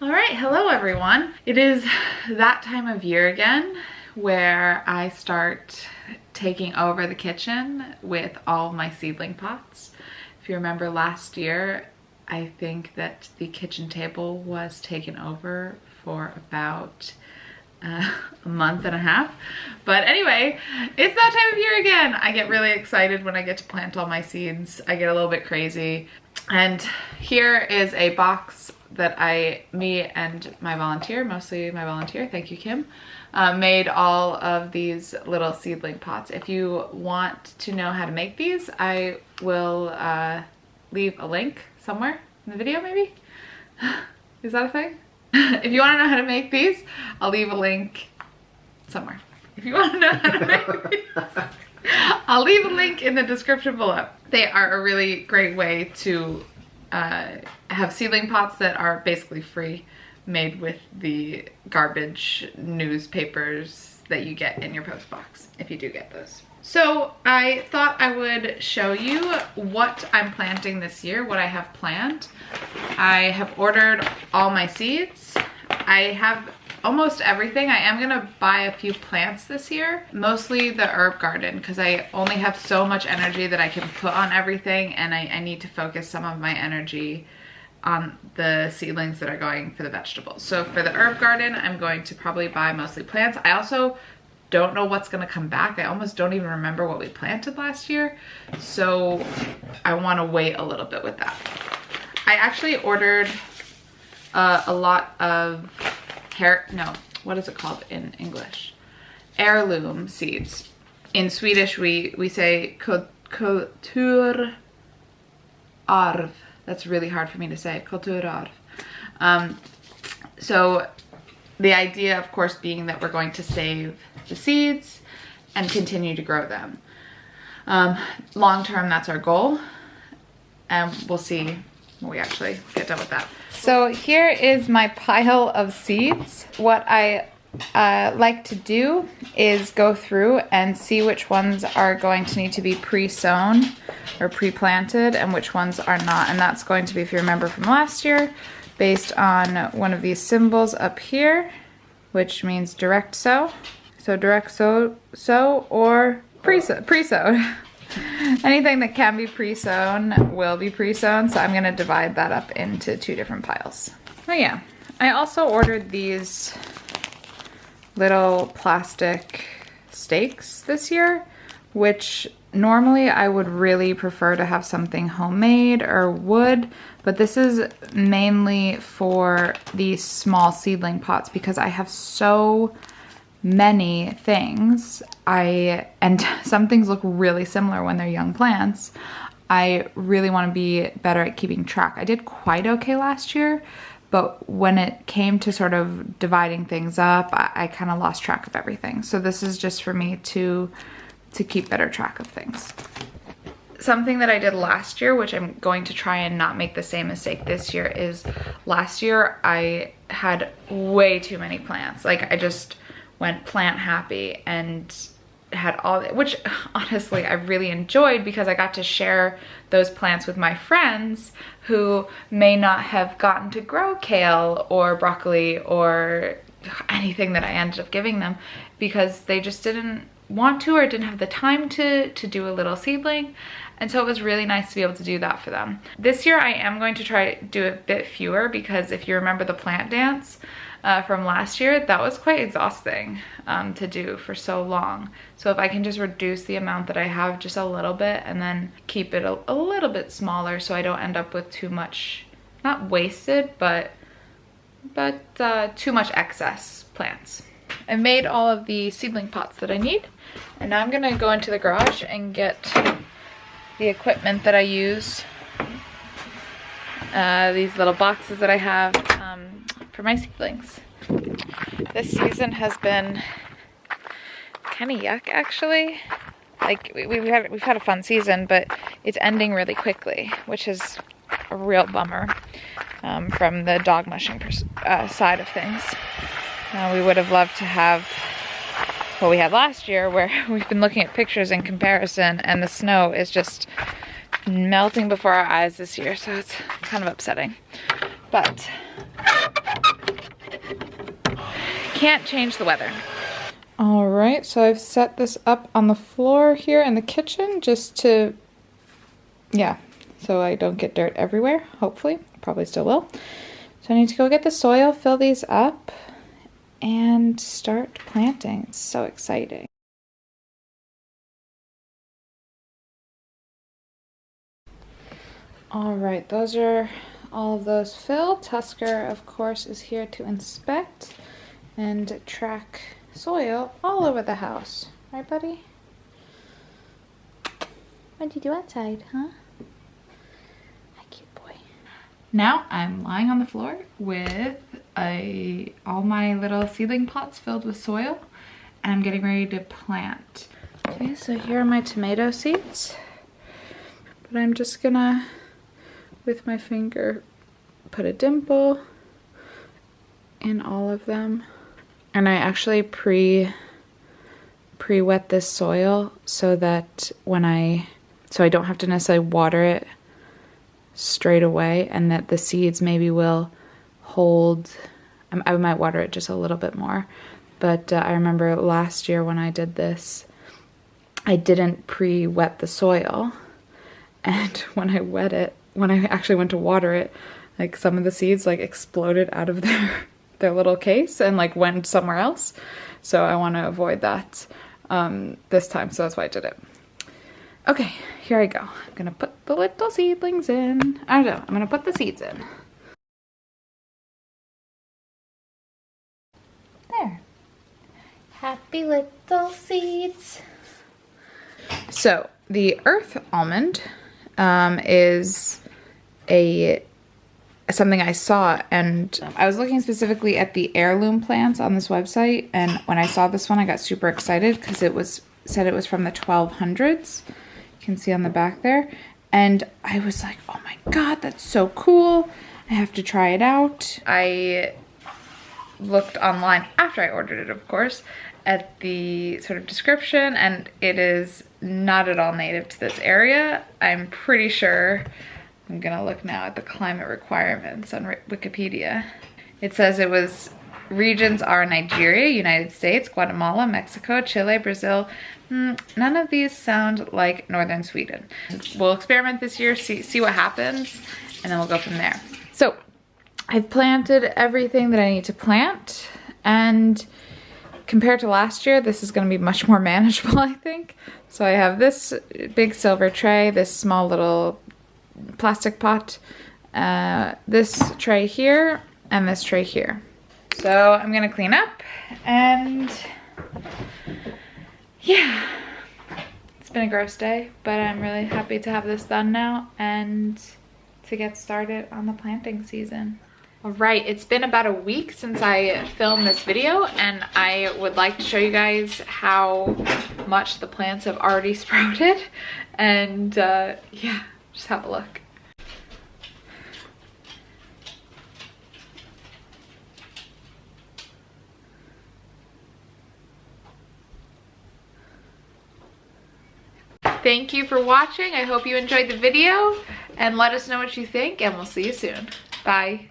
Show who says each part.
Speaker 1: All right, hello everyone. It is that time of year again where I start taking over the kitchen with all my seedling pots. If you remember last year, I think that the kitchen table was taken over for about a month and a half. But anyway, it's that time of year again. I get really excited when I get to plant all my seeds. I get a little bit crazy. And here is a box that me and my volunteer, mostly my volunteer, thank you Kim, made all of these little seedling pots. If you want to know how to make these, I will leave a link somewhere in the video maybe? Is that a thing? If you want to know how to make these, I'll leave a link somewhere. If you want to know how to make these, I'll leave a link in the description below. They are a really great way to have seedling pots that are basically free, made with the garbage newspapers that you get in your post box, if you do get those. So I thought I would show you what I'm planting this year, what I have planned. I have ordered all my seeds. I have almost everything. I am gonna buy a few plants this year, mostly the herb garden, because I only have so much energy that I can put on everything, and I need to focus some of my energy on the seedlings that are going for the vegetables. So for the herb garden, I'm going to probably buy mostly plants. I also don't know what's gonna come back. I almost don't even remember what we planted last year, so I want to wait a little bit with that. I actually ordered a lot of what is it called in English? Heirloom seeds. In Swedish, we say kulturarv. That's really hard for me to say, kulturarv. So the idea, of course, being that we're going to save the seeds and continue to grow them. Long term, that's our goal, and we'll see when we actually get done with that. So here is my pile of seeds. What I like to do is go through and see which ones are going to need to be pre-sown or pre-planted and which ones are not. And that's going to be, if you remember from last year, based on one of these symbols up here, which means direct sow. So direct sow or pre-sowed. Anything that can be pre-sown will be pre-sown, so I'm gonna divide that up into two different piles. Oh yeah, I also ordered these little plastic stakes this year, which normally I would really prefer to have something homemade or wood, but this is mainly for these small seedling pots because I have so many things. And some things look really similar when they're young plants. I really want to be better at keeping track. I did quite okay last year, but when it came to sort of dividing things up, I kind of lost track of everything. So this is just for me to keep better track of things. Something that I did last year, which I'm going to try and not make the same mistake this year, is last year I had way too many plants. Like I just went plant happy and had all, which honestly I really enjoyed because I got to share those plants with my friends who may not have gotten to grow kale or broccoli or anything that I ended up giving them because they just didn't want to or didn't have the time to do a little seedling. And so it was really nice to be able to do that for them. This year I am going to try to do a bit fewer because if you remember the plant dance from last year, that was quite exhausting to do for so long. So if I can just reduce the amount that I have just a little bit and then keep it a little bit smaller so I don't end up with too much, not wasted, but too much excess plants. I made all of the seedling pots that I need, and now I'm gonna go into the garage and get the equipment that I use, these little boxes that I have for my seedlings. This season has been kind of yuck, actually. Like we've had a fun season, but it's ending really quickly, which is a real bummer from the dog mushing side of things. We would have loved to have what we had last year, where we've been looking at pictures in comparison, and the snow is just melting before our eyes this year, so it's kind of upsetting. But Can't change the weather. All right, so I've set this up on the floor here in the kitchen just to, yeah, so I don't get dirt everywhere, hopefully. Probably still will. So I need to go get the soil, fill these up, and start planting. It's so exciting. All right, those are all of those filled. Tusker, of course, is here to inspect and track soil all over the house. Right, buddy? What'd you do outside, huh? Hi, cute boy. Now I'm lying on the floor with all my little seedling pots filled with soil, and I'm getting ready to plant. Okay, so here are my tomato seeds, but I'm just gonna, with my finger, put a dimple in all of them. And I actually pre-wet this soil so that so I don't have to necessarily water it straight away, and that the seeds maybe will hold. I might water it just a little bit more, but I remember last year when I did this, I didn't pre-wet the soil, and when I actually went to water it, like some of the seeds like exploded out of their little case and like went somewhere else. So I want to avoid that this time, so that's why I did it. Okay, here I go. I'm gonna put the little seedlings in. I don't know, I'm gonna put the seeds in. There. Happy little seeds. So the earth almond is something I saw, and I was looking specifically at the heirloom plants on this website, and when I saw this one I got super excited because it said it was from the 1200s. You can see on the back there, and I was like, oh my god, that's so cool, I have to try it out. I looked online after I ordered it, of course, at the sort of description, and it is not at all native to this area. I'm pretty sure. I'm gonna look now at the climate requirements on Wikipedia. It says regions are Nigeria, United States, Guatemala, Mexico, Chile, Brazil. None of these sound like northern Sweden. We'll experiment this year, see what happens, and then we'll go from there. So I've planted everything that I need to plant, and compared to last year, this is gonna be much more manageable, I think. So I have this big silver tray, this small little plastic pot, this tray here, and this tray here. So I'm gonna clean up, and yeah, it's been a gross day, but I'm really happy to have this done now and to get started on the planting season. All right, it's been about a week since I filmed this video, and I would like to show you guys how much the plants have already sprouted, and yeah, just have a look. Thank you for watching. I hope you enjoyed the video, and let us know what you think, and we'll see you soon. Bye.